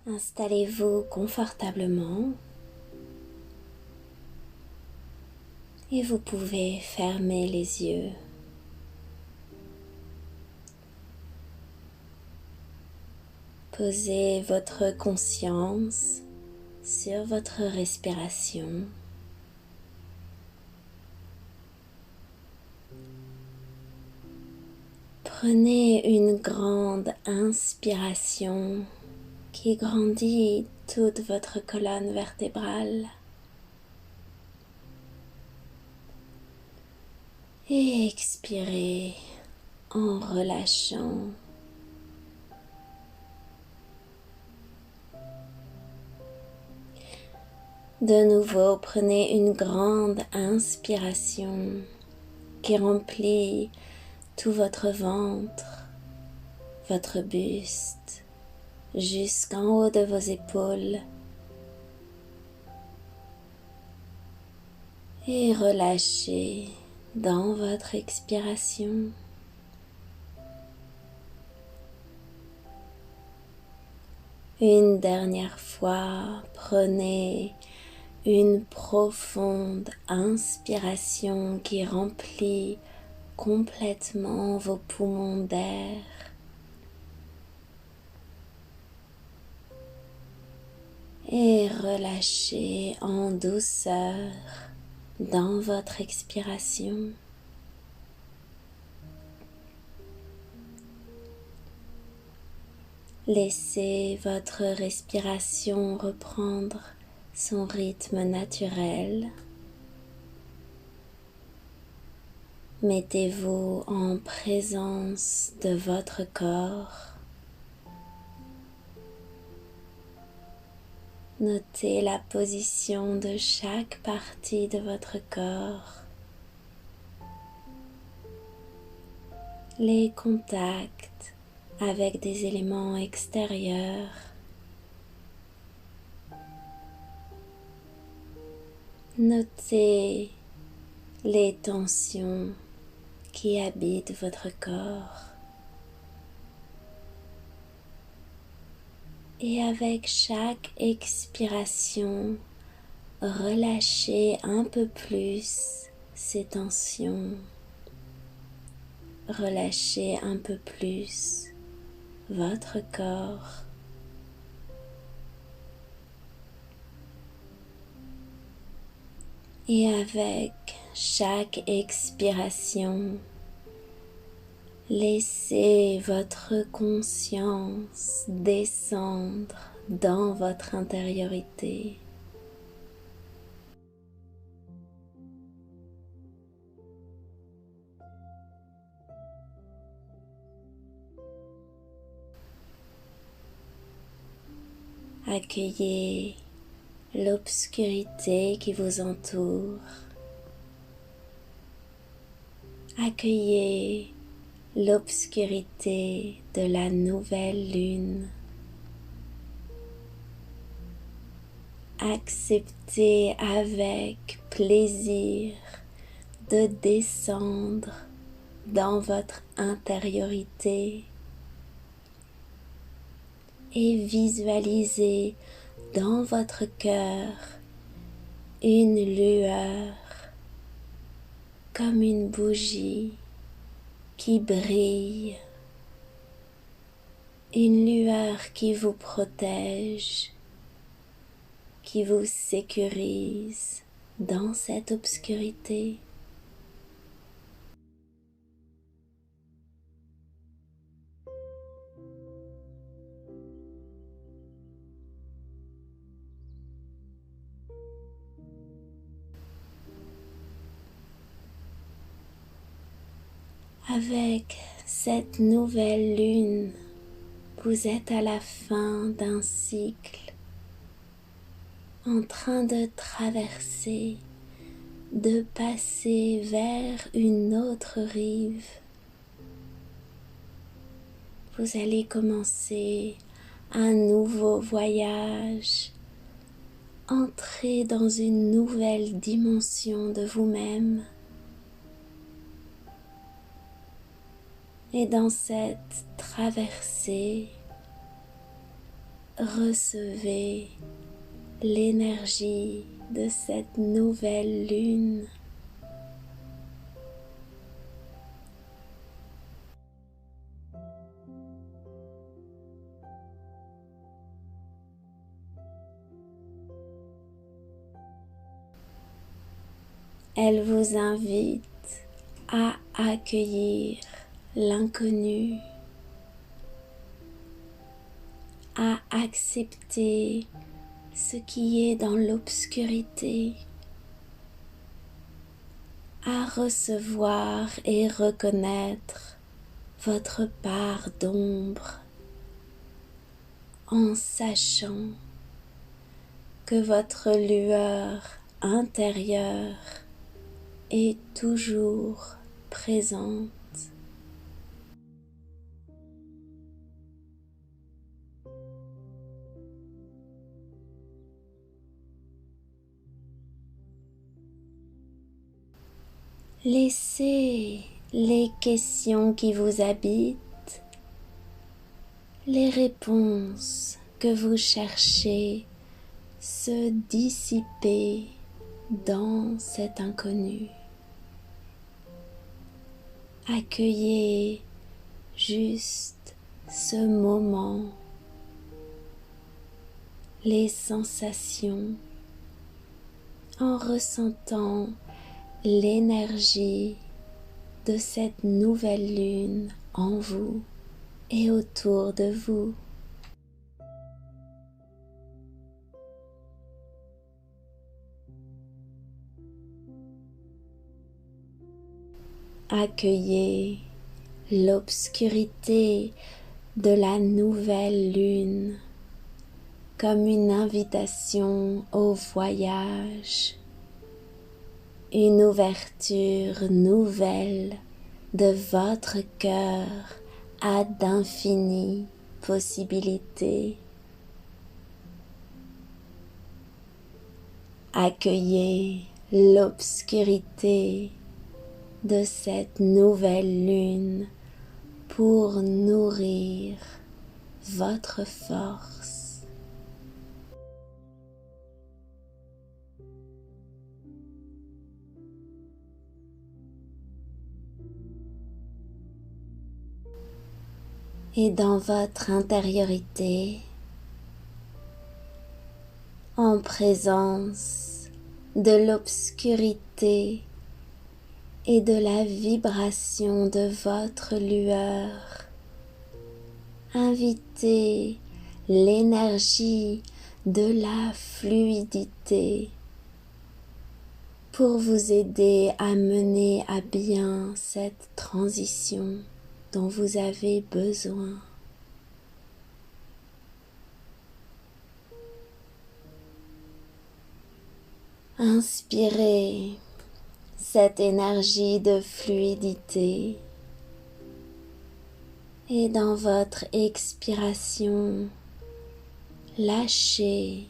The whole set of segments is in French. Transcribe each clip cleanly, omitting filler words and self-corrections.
Installez-vous confortablement et vous pouvez fermer les yeux. Posez votre conscience sur votre respiration. Prenez une grande inspiration qui grandit toute votre colonne vertébrale et expirez en relâchant. De nouveau, prenez une grande inspiration qui remplit tout votre ventre, votre buste, jusqu'en haut de vos épaules. Et relâchez dans votre expiration. Une dernière fois, prenez une profonde inspiration qui remplit complètement vos poumons d'air. Et relâchez en douceur dans votre expiration. Laissez votre respiration reprendre son rythme naturel. Mettez-vous en présence de votre corps. Notez la position de chaque partie de votre corps. Les contacts avec des éléments extérieurs. Notez les tensions qui habitent votre corps. Et avec chaque expiration, relâchez un peu plus ces tensions. Relâchez un peu plus votre corps. Et avec chaque expiration, laissez votre conscience descendre dans votre intériorité. Accueillez l'obscurité qui vous entoure. Accueillez l'obscurité de la nouvelle lune. Acceptez avec plaisir de descendre dans votre intériorité et visualisez dans votre cœur une lueur comme une bougie qui brille, une lueur qui vous protège, qui vous sécurise dans cette obscurité. Avec cette nouvelle lune, vous êtes à la fin d'un cycle, en train de traverser, de passer vers une autre rive. Vous allez commencer un nouveau voyage, entrer dans une nouvelle dimension de vous-même. Et dans cette traversée, recevez l'énergie de cette nouvelle lune. Elle vous invite à accueillir l'inconnu, à accepter ce qui est dans l'obscurité, à recevoir et reconnaître votre part d'ombre en sachant que votre lueur intérieure est toujours présente. Laissez les questions qui vous habitent, les réponses que vous cherchez se dissiper dans cet inconnu. Accueillez juste ce moment, les sensations, en ressentant l'énergie de cette nouvelle lune en vous et autour de vous. Accueillez l'obscurité de la nouvelle lune comme une invitation au voyage, une ouverture nouvelle de votre cœur à d'infinies possibilités. Accueillez l'obscurité de cette nouvelle lune pour nourrir votre force. Et dans votre intériorité, en présence de l'obscurité et de la vibration de votre lueur, invitez l'énergie de la fluidité pour vous aider à mener à bien cette transition dont vous avez besoin. Inspirez cette énergie de fluidité et dans votre expiration, lâchez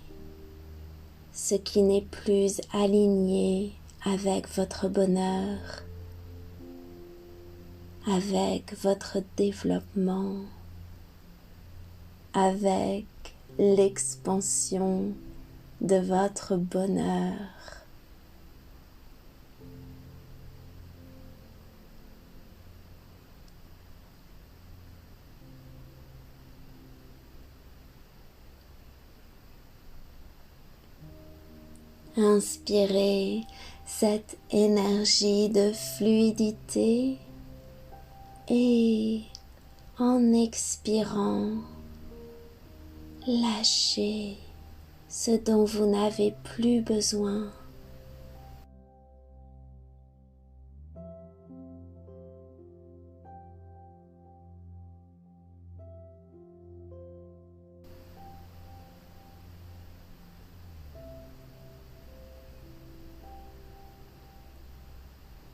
ce qui n'est plus aligné avec votre bonheur, avec votre développement, avec l'expansion de votre bonheur. Inspirez cette énergie de fluidité et en expirant, lâchez ce dont vous n'avez plus besoin.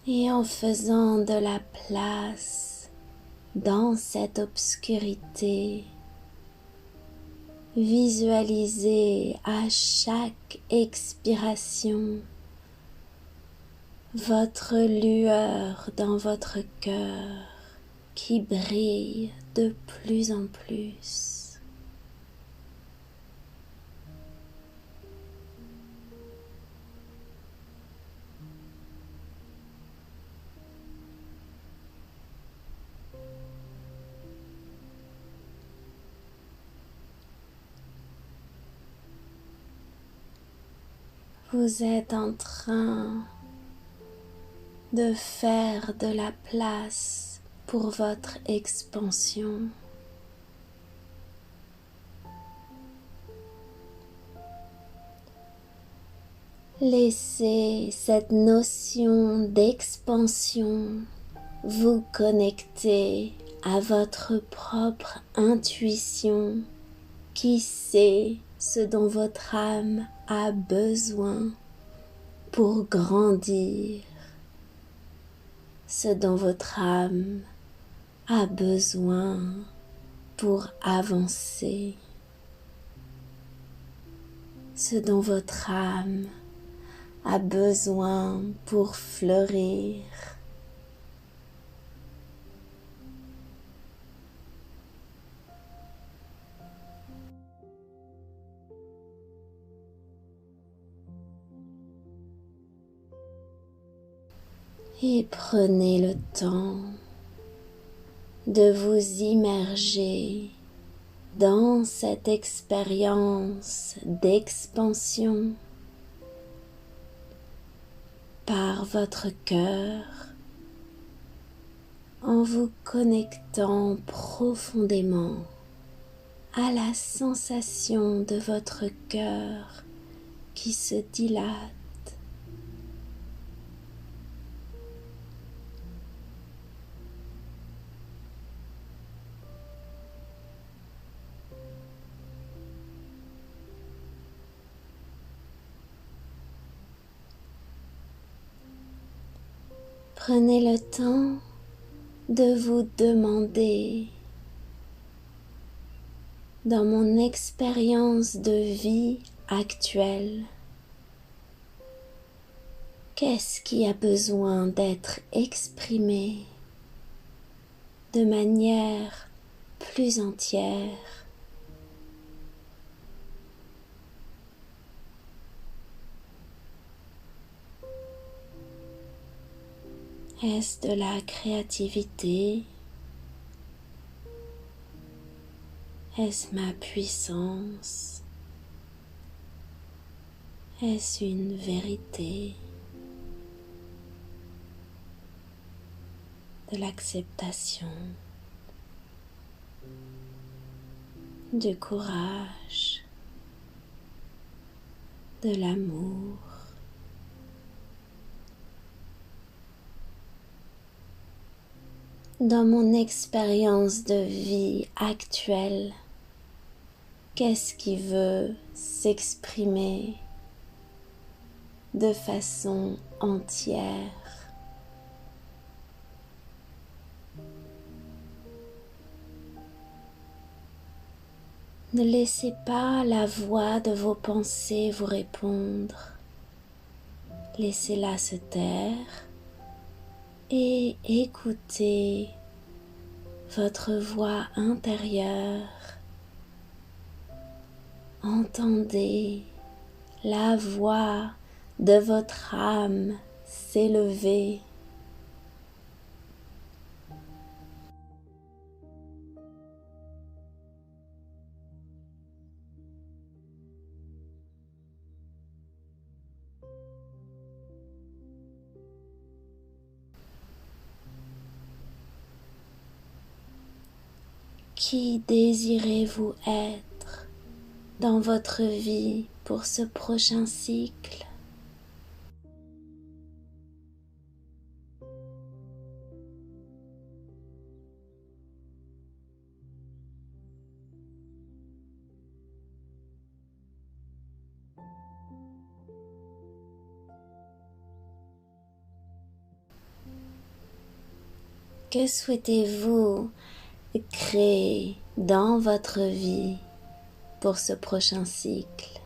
Et en faisant de la place dans cette obscurité, visualisez à chaque expiration votre lueur dans votre cœur qui brille de plus en plus. Vous êtes en train de faire de la place pour votre expansion. Laissez cette notion d'expansion vous connecter à votre propre intuition qui sait ce dont votre âme a besoin pour grandir, ce dont votre âme a besoin pour avancer, ce dont votre âme a besoin pour fleurir. Et prenez le temps de vous immerger dans cette expérience d'expansion par votre cœur en vous connectant profondément à la sensation de votre cœur qui se dilate. Prenez le temps de vous demander, dans mon expérience de vie actuelle, qu'est-ce qui a besoin d'être exprimé de manière plus entière? Est-ce de la créativité? Est-ce ma puissance? Est-ce une vérité? De l'acceptation, du courage, de l'amour. Dans mon expérience de vie actuelle, qu'est-ce qui veut s'exprimer de façon entière? Ne laissez pas la voix de vos pensées vous répondre. Laissez-la se taire et écoutez votre voix intérieure. Entendez la voix de votre âme s'élever. Qui désirez-vous être dans votre vie pour ce prochain cycle? Que souhaitez-vous créer dans votre vie pour ce prochain cycle?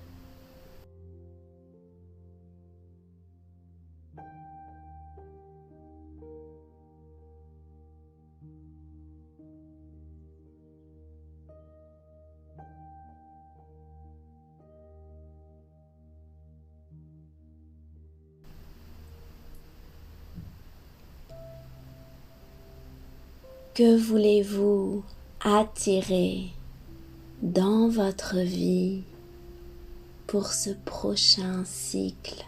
Que voulez-vous attirer dans votre vie pour ce prochain cycle.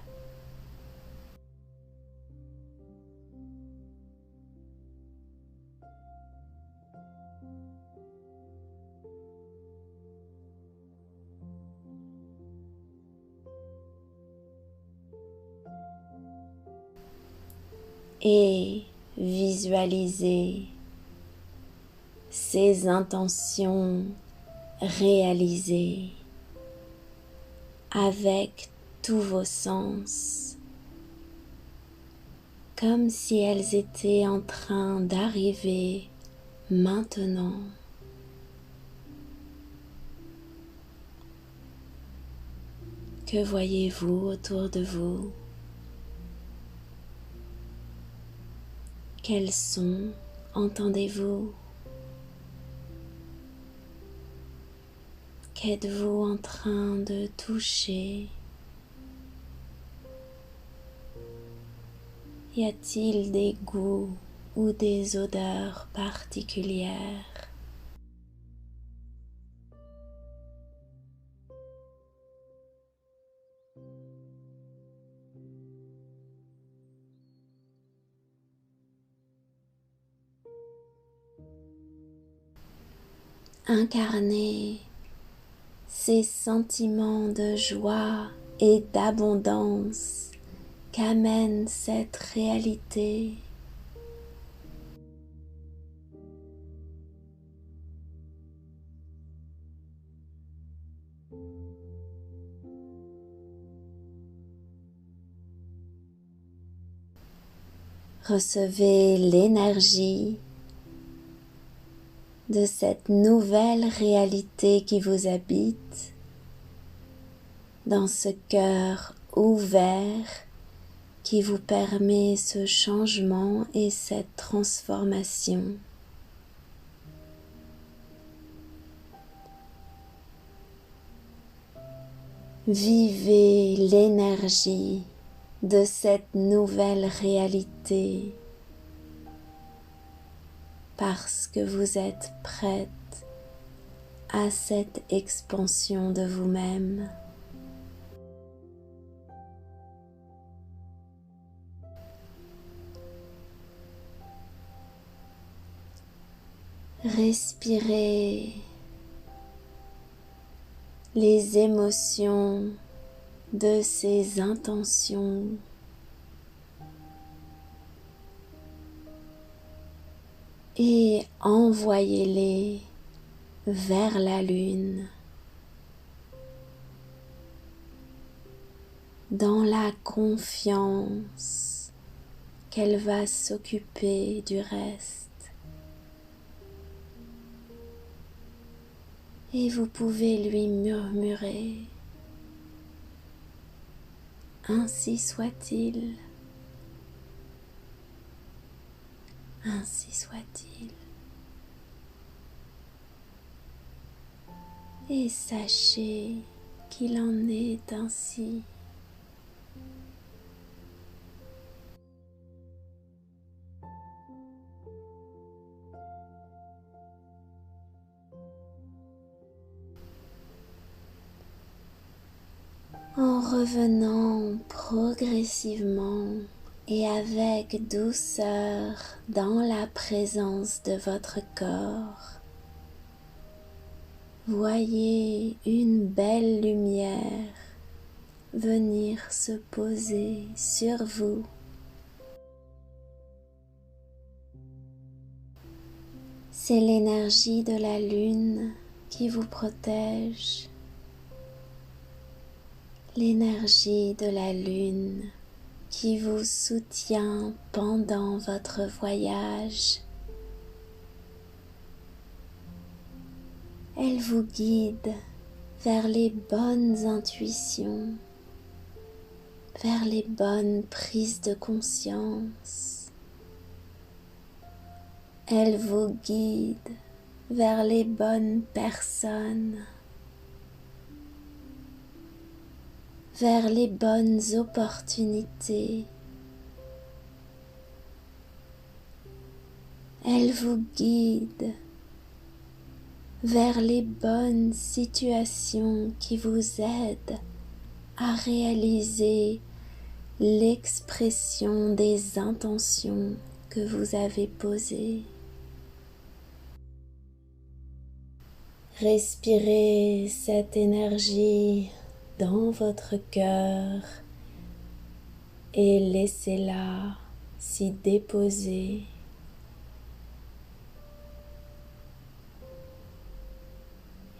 Et visualisez ces intentions réalisées avec tous vos sens, comme si elles étaient en train d'arriver maintenant. Que voyez-vous autour de vous? Quels sons entendez-vous? Qu'êtes-vous en train de toucher? Y a-t-il des goûts ou des odeurs particulières? Incarnez ces sentiments de joie et d'abondance qu'amène cette réalité. Recevez l'énergie de cette nouvelle réalité qui vous habite dans ce cœur ouvert qui vous permet ce changement et cette transformation. Vivez l'énergie de cette nouvelle réalité parce que vous êtes prête à cette expansion de vous-même. Respirez les émotions de ces intentions. Et envoyez-les vers la lune dans la confiance qu'elle va s'occuper du reste. Et vous pouvez lui murmurer: ainsi soit-il, ainsi soit-il. Et sachez qu'il en est ainsi. En revenant progressivement et avec douceur dans la présence de votre corps, voyez une belle lumière venir se poser sur vous. C'est l'énergie de la lune qui vous protège. L'énergie de la lune qui vous soutient pendant votre voyage. Elle vous guide vers les bonnes intuitions, vers les bonnes prises de conscience. Elle vous guide vers les bonnes personnes, vers les bonnes opportunités. Elle vous guide vers les bonnes situations qui vous aident à réaliser l'expression des intentions que vous avez posées. Respirez cette énergie dans votre cœur et laissez-la s'y déposer.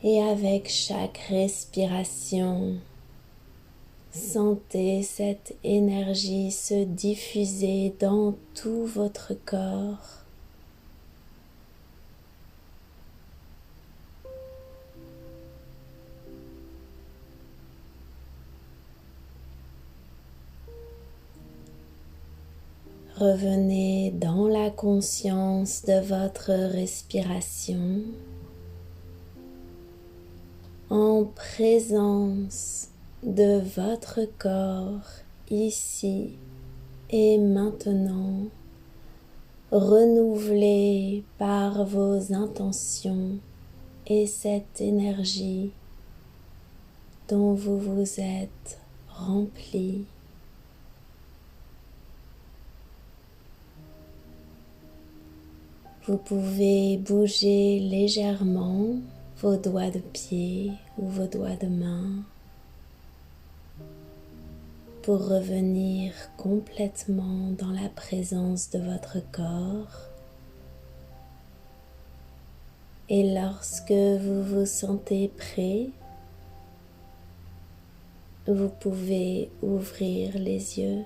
Et avec chaque respiration, sentez cette énergie se diffuser dans tout votre corps. Revenez dans la conscience de votre respiration, en présence de votre corps ici et maintenant, renouvelé par vos intentions et cette énergie dont vous vous êtes rempli. Vous pouvez bouger légèrement vos doigts de pied ou vos doigts de main pour revenir complètement dans la présence de votre corps. Et lorsque vous vous sentez prêt, vous pouvez ouvrir les yeux.